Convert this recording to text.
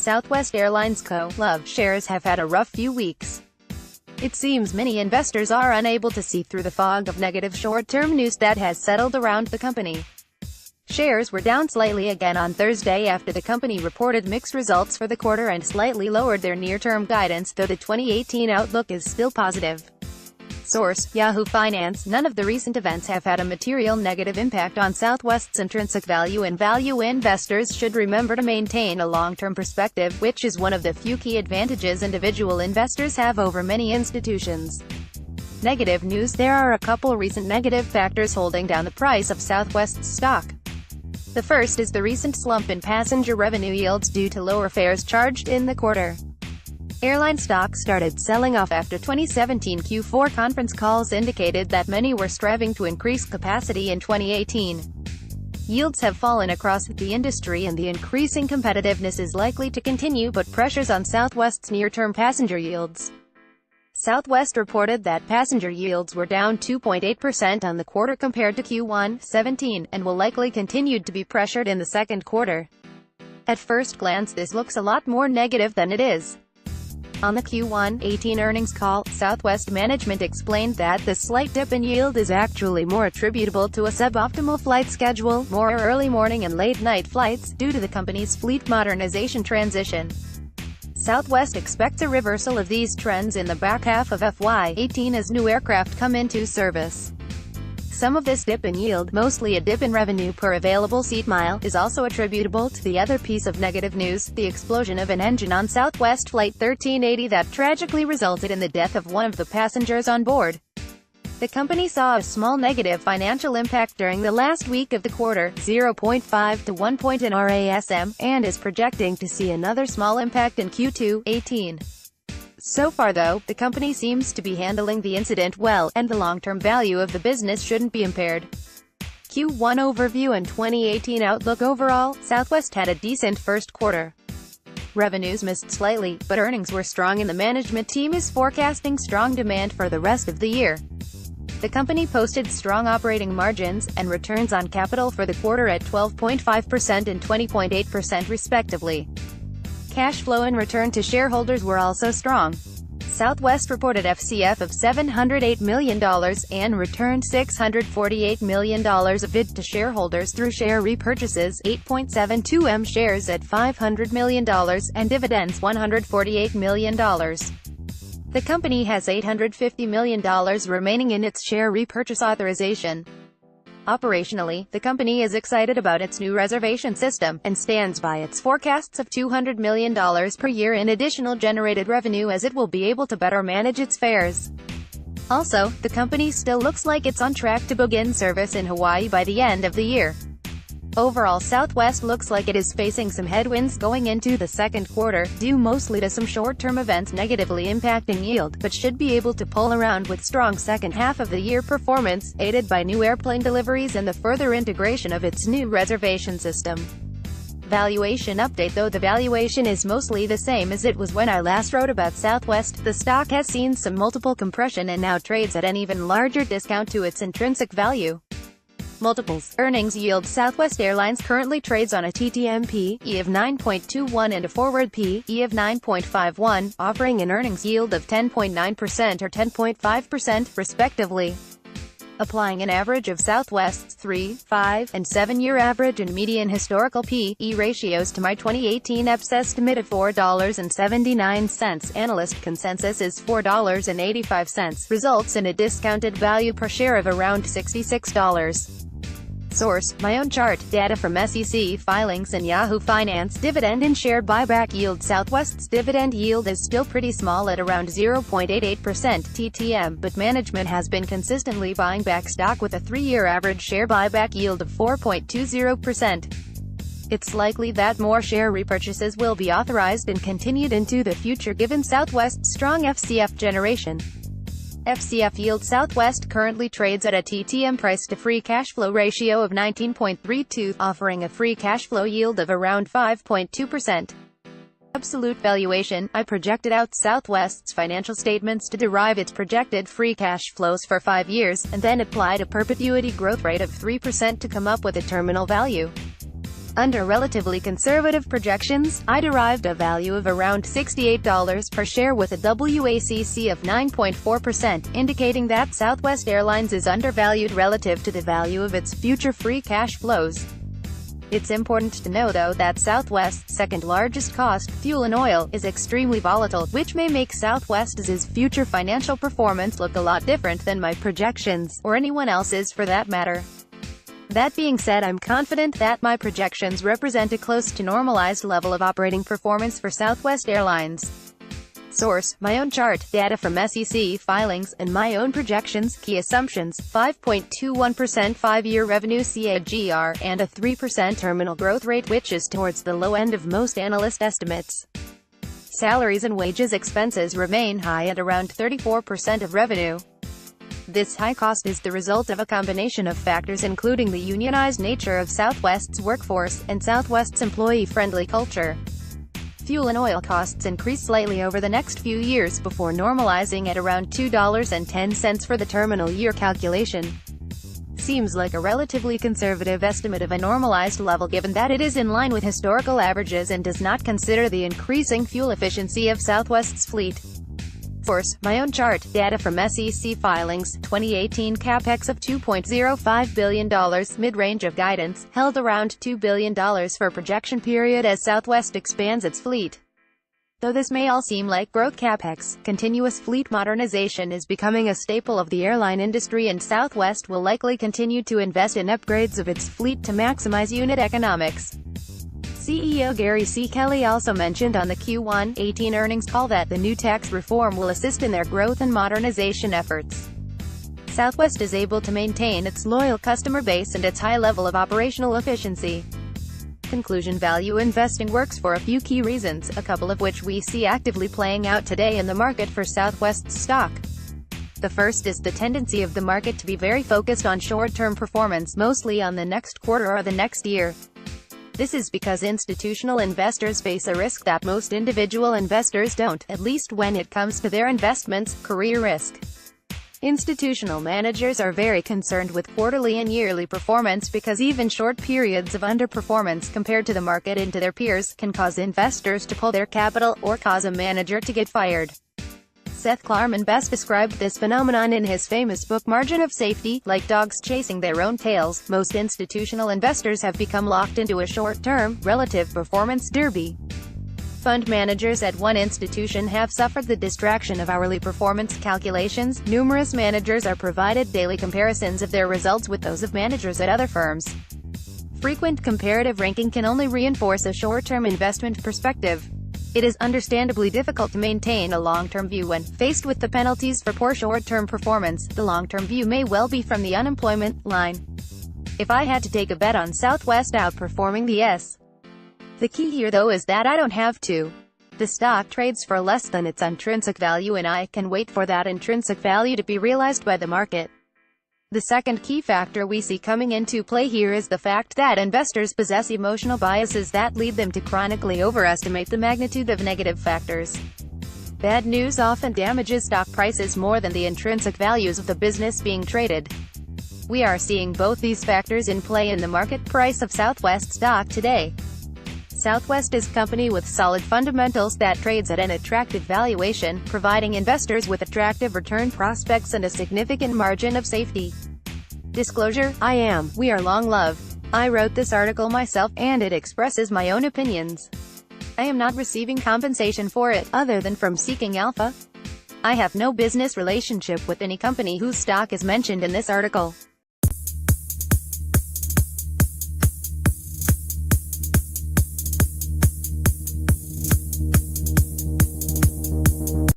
Southwest Airlines Co. (LOV) shares have had a rough few weeks. It seems many investors are unable to see through the fog of negative short-term news that has settled around the company. Shares were down slightly again on Thursday after the company reported mixed results for the quarter and slightly lowered their near-term guidance, though the 2018 outlook is still positive. Source: Yahoo Finance. None of the recent events have had a material negative impact on Southwest's intrinsic value, and value investors should remember to maintain a long-term perspective, which is one of the few key advantages individual investors have over many institutions. Negative news: there are a couple recent negative factors holding down the price of Southwest's stock. The first is the recent slump in passenger revenue yields due to lower fares charged in the quarter. Airline stock started selling off after 2017 Q4 conference calls indicated that many were striving to increase capacity in 2018. Yields have fallen across the industry and the increasing competitiveness is likely to continue, but pressures on Southwest's near-term passenger yields. Southwest reported that passenger yields were down 2.8% on the quarter compared to Q1 17, and will likely continue to be pressured in the second quarter. At first glance, this looks a lot more negative than it is. On the Q1 18 earnings call, Southwest management explained that the slight dip in yield is actually more attributable to a suboptimal flight schedule, more early morning and late night flights, due to the company's fleet modernization transition. Southwest expects a reversal of these trends in the back half of FY18 as new aircraft come into service. Some of this dip in yield, mostly a dip in revenue per available seat mile, is also attributable to the other piece of negative news, the explosion of an engine on Southwest Flight 1380 that tragically resulted in the death of one of the passengers on board. The company saw a small negative financial impact during the last week of the quarter, 0.5 to 1 point in RASM, and is projecting to see another small impact in Q2 18. So far though, the company seems to be handling the incident well, and the long-term value of the business shouldn't be impaired. Q1 overview and 2018 outlook. Overall, Southwest had a decent first quarter. Revenues missed slightly, but earnings were strong and the management team is forecasting strong demand for the rest of the year. The company posted strong operating margins and returns on capital for the quarter at 12.5% and 20.8% respectively. Cash flow and return to shareholders were also strong. Southwest reported FCF of $708 million, and returned $648 million of it to shareholders through share repurchases, 8.72 million shares at $500 million, and dividends, $148 million. The company has $850 million remaining in its share repurchase authorization. Operationally, the company is excited about its new reservation system, and stands by its forecasts of $200 million per year in additional generated revenue, as it will be able to better manage its fares. Also, the company still looks like it's on track to begin service in Hawaii by the end of the year. Overall, Southwest looks like it is facing some headwinds going into the second quarter, due mostly to some short-term events negatively impacting yield, but should be able to pull around with strong second half of the year performance, aided by new airplane deliveries and the further integration of its new reservation system. Valuation update. Though the valuation is mostly the same as it was when I last wrote about Southwest, the stock has seen some multiple compression and now trades at an even larger discount to its intrinsic value. Multiples. Earnings yield. Southwest Airlines currently trades on a TTM P/E of 9.21 and a forward P/E of 9.51, offering an earnings yield of 10.9% or 10.5%, respectively. Applying an average of Southwest's 3, 5, and 7-year average and median historical P/E ratios to my 2018 EPS estimate of $4.79, analyst consensus is $4.85, results in a discounted value per share of around $66. Source: my own chart, data from SEC filings and Yahoo Finance. Dividend and share buyback yield. Southwest's dividend yield is still pretty small at around 0.88% TTM, but management has been consistently buying back stock with a 3-year average share buyback yield of 4.20%. It's likely that more share repurchases will be authorized and continued into the future given Southwest's strong FCF generation. FCF yield. Southwest currently trades at a TTM price to free cash flow ratio of 19.32, offering a free cash flow yield of around 5.2%. Absolute valuation. I projected out Southwest's financial statements to derive its projected free cash flows for 5 years, and then applied a perpetuity growth rate of 3% to come up with a terminal value. Under relatively conservative projections, I derived a value of around $68 per share with a WACC of 9.4%, indicating that Southwest Airlines is undervalued relative to the value of its future free cash flows. It's important to know though that Southwest's second largest cost, fuel and oil, is extremely volatile, which may make Southwest's future financial performance look a lot different than my projections, or anyone else's for that matter. That being said, I'm confident that my projections represent a close to normalized level of operating performance for Southwest Airlines. Source: my own chart, data from SEC filings, and my own projections. Key assumptions: 5.21% 5-year revenue CAGR, and a 3% terminal growth rate, which is towards the low end of most analyst estimates. Salaries and wages expenses remain high at around 34% of revenue. This high cost is the result of a combination of factors including the unionized nature of Southwest's workforce, and Southwest's employee-friendly culture. Fuel and oil costs increase slightly over the next few years before normalizing at around $2.10 for the terminal year calculation. Seems like a relatively conservative estimate of a normalized level given that it is in line with historical averages and does not consider the increasing fuel efficiency of Southwest's fleet. Source: my own chart, data from SEC filings. 2018 capex of $2.05 billion, mid-range of guidance, held around $2 billion for projection period as Southwest expands its fleet. Though this may all seem like growth capex, continuous fleet modernization is becoming a staple of the airline industry, and Southwest will likely continue to invest in upgrades of its fleet to maximize unit economics. CEO Gary C. Kelly also mentioned on the Q1 '18 earnings call that the new tax reform will assist in their growth and modernization efforts. Southwest is able to maintain its loyal customer base and its high level of operational efficiency. Conclusion: value investing works for a few key reasons, a couple of which we see actively playing out today in the market for Southwest's stock. The first is the tendency of the market to be very focused on short-term performance, mostly on the next quarter or the next year. This is because institutional investors face a risk that most individual investors don't, at least when it comes to their investments: career risk. Institutional managers are very concerned with quarterly and yearly performance because even short periods of underperformance compared to the market and to their peers can cause investors to pull their capital, or cause a manager to get fired. Seth Klarman best described this phenomenon in his famous book Margin of Safety. Like dogs chasing their own tails, most institutional investors have become locked into a short-term, relative performance derby. Fund managers at one institution have suffered the distraction of hourly performance calculations. Numerous managers are provided daily comparisons of their results with those of managers at other firms. Frequent comparative ranking can only reinforce a short-term investment perspective. It is understandably difficult to maintain a long-term view when faced with the penalties for poor short-term performance. The long-term view may well be from the unemployment line. If I had to take a bet on Southwest outperforming the S. The key here though is that I don't have to. The stock trades for less than its intrinsic value, and I can wait for that intrinsic value to be realized by the market. The second key factor we see coming into play here is the fact that investors possess emotional biases that lead them to chronically overestimate the magnitude of negative factors. Bad news often damages stock prices more than the intrinsic values of the business being traded. We are seeing both these factors in play in the market price of Southwest stock today. Southwest is a company with solid fundamentals that trades at an attractive valuation, providing investors with attractive return prospects and a significant margin of safety. Disclosure: we are long love. I wrote this article myself, and it expresses my own opinions. I am not receiving compensation for it, other than from seeking alpha. I have no business relationship with any company whose stock is mentioned in this article.